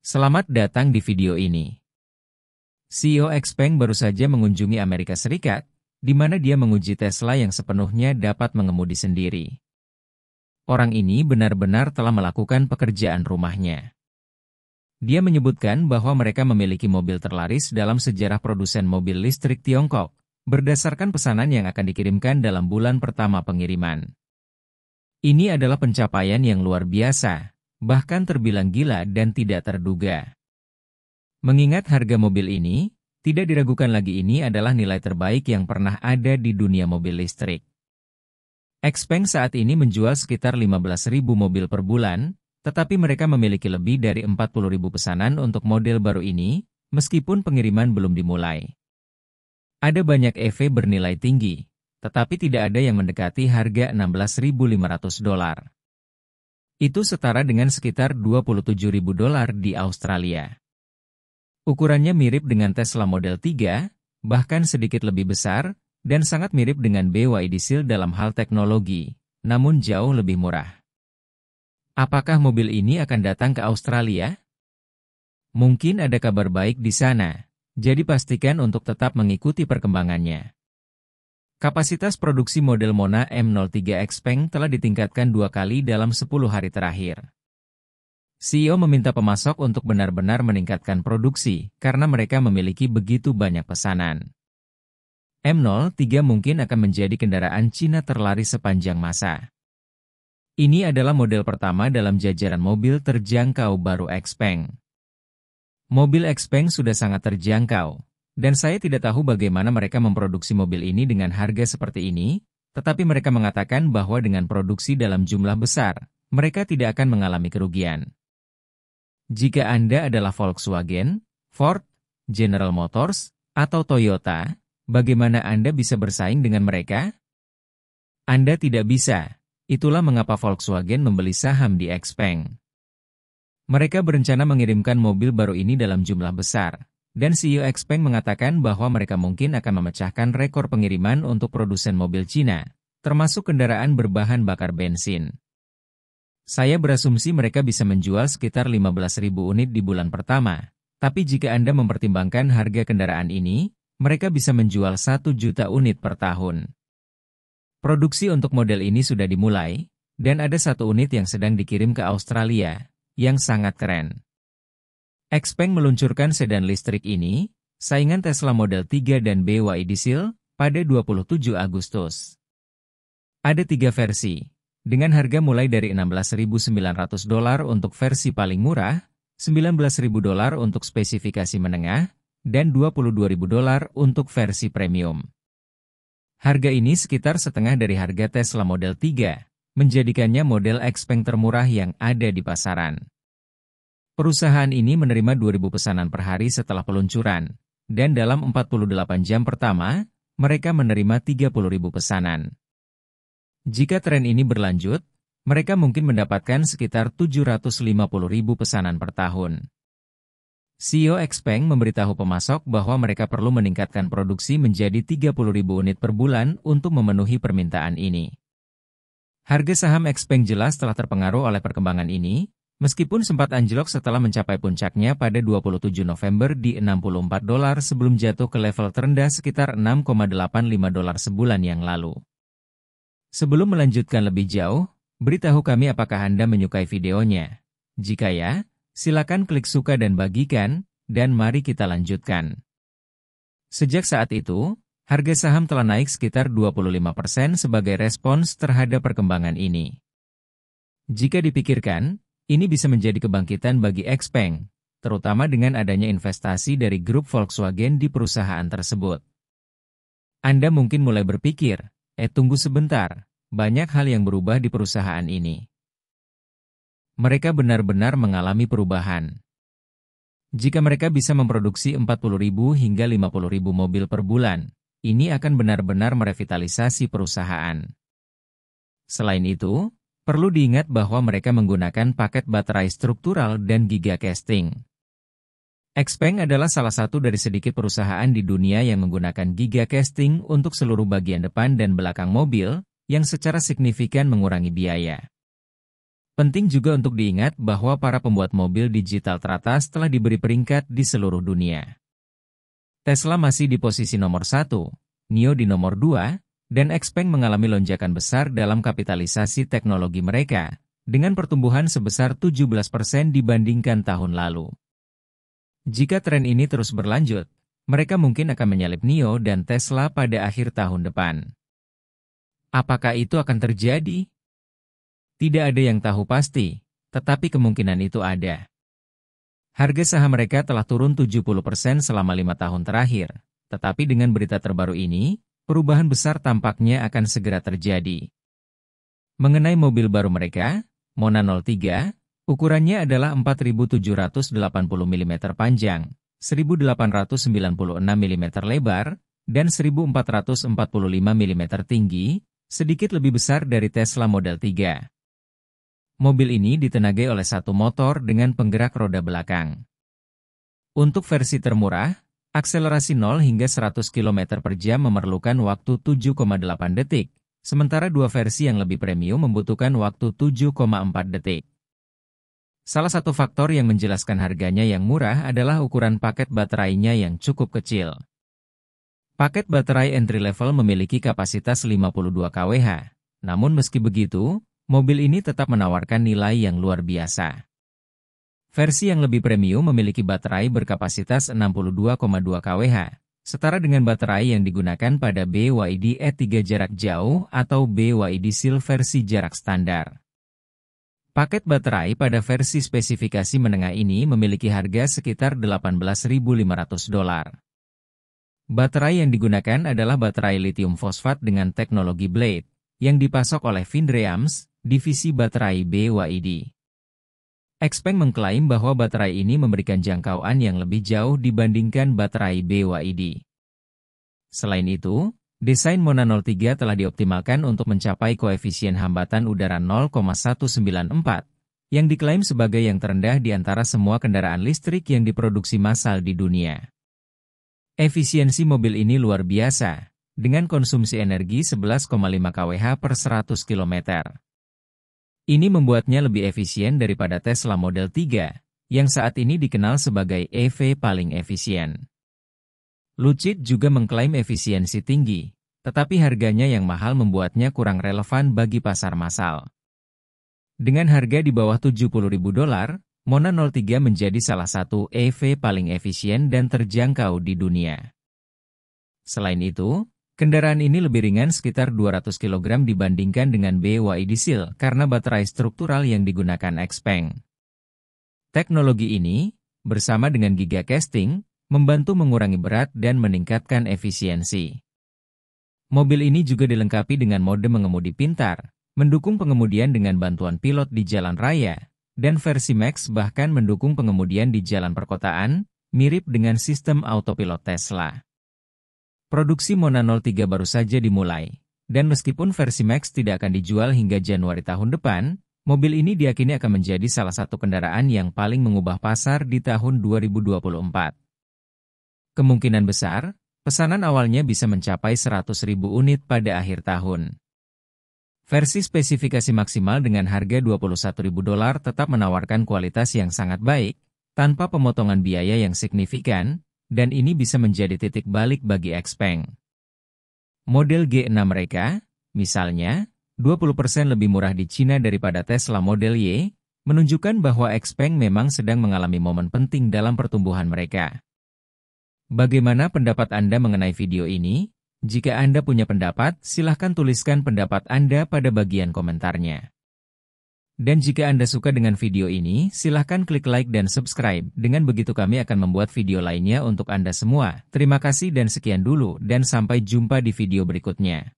Selamat datang di video ini. CEO Xpeng baru saja mengunjungi Amerika Serikat, di mana dia menguji Tesla yang sepenuhnya dapat mengemudi sendiri. Orang ini benar-benar telah melakukan pekerjaan rumahnya. Dia menyebutkan bahwa mereka memiliki mobil terlaris dalam sejarah produsen mobil listrik Tiongkok, berdasarkan pesanan yang akan dikirimkan dalam bulan pertama pengiriman. Ini adalah pencapaian yang luar biasa, bahkan terbilang gila dan tidak terduga. Mengingat harga mobil ini, tidak diragukan lagi ini adalah nilai terbaik yang pernah ada di dunia mobil listrik. Xpeng saat ini menjual sekitar 15.000 mobil per bulan, tetapi mereka memiliki lebih dari 40.000 pesanan untuk model baru ini, meskipun pengiriman belum dimulai. Ada banyak EV bernilai tinggi, tetapi tidak ada yang mendekati harga $16.500. Itu setara dengan sekitar $27.000 di Australia. Ukurannya mirip dengan Tesla Model 3, bahkan sedikit lebih besar, dan sangat mirip dengan BYD Seal dalam hal teknologi, namun jauh lebih murah. Apakah mobil ini akan datang ke Australia? Mungkin ada kabar baik di sana, jadi pastikan untuk tetap mengikuti perkembangannya. Kapasitas produksi model Mona M03 Xpeng telah ditingkatkan 2 kali dalam 10 hari terakhir. CEO meminta pemasok untuk benar-benar meningkatkan produksi karena mereka memiliki begitu banyak pesanan. M03 mungkin akan menjadi kendaraan Cina terlaris sepanjang masa. Ini adalah model pertama dalam jajaran mobil terjangkau baru Xpeng. Mobil Xpeng sudah sangat terjangkau. Dan saya tidak tahu bagaimana mereka memproduksi mobil ini dengan harga seperti ini, tetapi mereka mengatakan bahwa dengan produksi dalam jumlah besar, mereka tidak akan mengalami kerugian. Jika Anda adalah Volkswagen, Ford, General Motors, atau Toyota, bagaimana Anda bisa bersaing dengan mereka? Anda tidak bisa. Itulah mengapa Volkswagen membeli saham di Xpeng. Mereka berencana mengirimkan mobil baru ini dalam jumlah besar. Dan CEO Xpeng mengatakan bahwa mereka mungkin akan memecahkan rekor pengiriman untuk produsen mobil Cina, termasuk kendaraan berbahan bakar bensin. Saya berasumsi mereka bisa menjual sekitar 15.000 unit di bulan pertama, tapi jika Anda mempertimbangkan harga kendaraan ini, mereka bisa menjual 1 juta unit per tahun. Produksi untuk model ini sudah dimulai, dan ada 1 unit yang sedang dikirim ke Australia, yang sangat keren. Xpeng meluncurkan sedan listrik ini, saingan Tesla Model 3 dan BYD Seal, pada 27 Agustus. Ada 3 versi, dengan harga mulai dari $16.900 untuk versi paling murah, $19.000 untuk spesifikasi menengah, dan $22.000 untuk versi premium. Harga ini sekitar setengah dari harga Tesla Model 3, menjadikannya model Xpeng termurah yang ada di pasaran. Perusahaan ini menerima 2.000 pesanan per hari setelah peluncuran, dan dalam 48 jam pertama, mereka menerima 30.000 pesanan. Jika tren ini berlanjut, mereka mungkin mendapatkan sekitar 750.000 pesanan per tahun. CEO Xpeng memberitahu pemasok bahwa mereka perlu meningkatkan produksi menjadi 30.000 unit per bulan untuk memenuhi permintaan ini. Harga saham Xpeng jelas telah terpengaruh oleh perkembangan ini, meskipun sempat anjlok setelah mencapai puncaknya pada 27 November di $64 sebelum jatuh ke level terendah sekitar $6,85 sebulan yang lalu. Sebelum melanjutkan lebih jauh, beritahu kami apakah Anda menyukai videonya. Jika ya, silakan klik suka dan bagikan, dan mari kita lanjutkan. Sejak saat itu, harga saham telah naik sekitar 25% sebagai respons terhadap perkembangan ini. Jika dipikirkan, ini bisa menjadi kebangkitan bagi Xpeng, terutama dengan adanya investasi dari grup Volkswagen di perusahaan tersebut. Anda mungkin mulai berpikir, tunggu sebentar, banyak hal yang berubah di perusahaan ini. Mereka benar-benar mengalami perubahan. Jika mereka bisa memproduksi 40.000 hingga 50.000 mobil per bulan, ini akan benar-benar merevitalisasi perusahaan. Selain itu, perlu diingat bahwa mereka menggunakan paket baterai struktural dan gigacasting. Xpeng adalah salah satu dari sedikit perusahaan di dunia yang menggunakan gigacasting untuk seluruh bagian depan dan belakang mobil, yang secara signifikan mengurangi biaya. Penting juga untuk diingat bahwa para pembuat mobil digital teratas telah diberi peringkat di seluruh dunia. Tesla masih di posisi nomor 1, NIO di nomor 2, dan XPeng mengalami lonjakan besar dalam kapitalisasi teknologi mereka, dengan pertumbuhan sebesar 17% dibandingkan tahun lalu. Jika tren ini terus berlanjut, mereka mungkin akan menyalip NIO dan Tesla pada akhir tahun depan. Apakah itu akan terjadi? Tidak ada yang tahu pasti, tetapi kemungkinan itu ada. Harga saham mereka telah turun 70% selama 5 tahun terakhir, tetapi dengan berita terbaru ini, perubahan besar tampaknya akan segera terjadi. Mengenai mobil baru mereka, Mona 03, ukurannya adalah 4.780 mm panjang, 1.896 mm lebar, dan 1.445 mm tinggi, sedikit lebih besar dari Tesla Model 3. Mobil ini ditenagai oleh satu motor dengan penggerak roda belakang. Untuk versi termurah, akselerasi 0 hingga 100 km per jam memerlukan waktu 7,8 detik, sementara dua versi yang lebih premium membutuhkan waktu 7,4 detik. Salah satu faktor yang menjelaskan harganya yang murah adalah ukuran paket baterainya yang cukup kecil. Paket baterai entry level memiliki kapasitas 52 kWh, namun meski begitu, mobil ini tetap menawarkan nilai yang luar biasa. Versi yang lebih premium memiliki baterai berkapasitas 62,2 kWh, setara dengan baterai yang digunakan pada BYD E3 jarak jauh atau BYD Seal versi jarak standar. Paket baterai pada versi spesifikasi menengah ini memiliki harga sekitar $18.500. Baterai yang digunakan adalah baterai lithium fosfat dengan teknologi Blade, yang dipasok oleh Vindreams, divisi baterai BYD. XPeng mengklaim bahwa baterai ini memberikan jangkauan yang lebih jauh dibandingkan baterai BYD. Selain itu, desain Mona 03 telah dioptimalkan untuk mencapai koefisien hambatan udara 0,194, yang diklaim sebagai yang terendah di antara semua kendaraan listrik yang diproduksi massal di dunia. Efisiensi mobil ini luar biasa, dengan konsumsi energi 11,5 kWh per 100 km. Ini membuatnya lebih efisien daripada Tesla Model 3, yang saat ini dikenal sebagai EV paling efisien. Lucid juga mengklaim efisiensi tinggi, tetapi harganya yang mahal membuatnya kurang relevan bagi pasar massal. Dengan harga di bawah $70.000, Mona 03 menjadi salah satu EV paling efisien dan terjangkau di dunia. Selain itu, kendaraan ini lebih ringan sekitar 200 kg dibandingkan dengan BYD Seal karena baterai struktural yang digunakan XPeng. Teknologi ini, bersama dengan Giga Casting, membantu mengurangi berat dan meningkatkan efisiensi. Mobil ini juga dilengkapi dengan mode mengemudi pintar, mendukung pengemudian dengan bantuan pilot di jalan raya, dan versi Max bahkan mendukung pengemudian di jalan perkotaan, mirip dengan sistem autopilot Tesla. Produksi Mona 03 baru saja dimulai, dan meskipun versi Max tidak akan dijual hingga Januari tahun depan, mobil ini diyakini akan menjadi salah satu kendaraan yang paling mengubah pasar di tahun 2024. Kemungkinan besar, pesanan awalnya bisa mencapai 100.000 unit pada akhir tahun. Versi spesifikasi maksimal dengan harga $21.000 tetap menawarkan kualitas yang sangat baik, tanpa pemotongan biaya yang signifikan, dan ini bisa menjadi titik balik bagi XPeng. Model G6 mereka, misalnya, 20% lebih murah di Cina daripada Tesla Model Y, menunjukkan bahwa XPeng memang sedang mengalami momen penting dalam pertumbuhan mereka. Bagaimana pendapat Anda mengenai video ini? Jika Anda punya pendapat, silahkan tuliskan pendapat Anda pada bagian komentarnya. Dan jika Anda suka dengan video ini, silahkan klik like dan subscribe. Dengan begitu kami akan membuat video lainnya untuk Anda semua. Terima kasih dan sekian dulu, dan sampai jumpa di video berikutnya.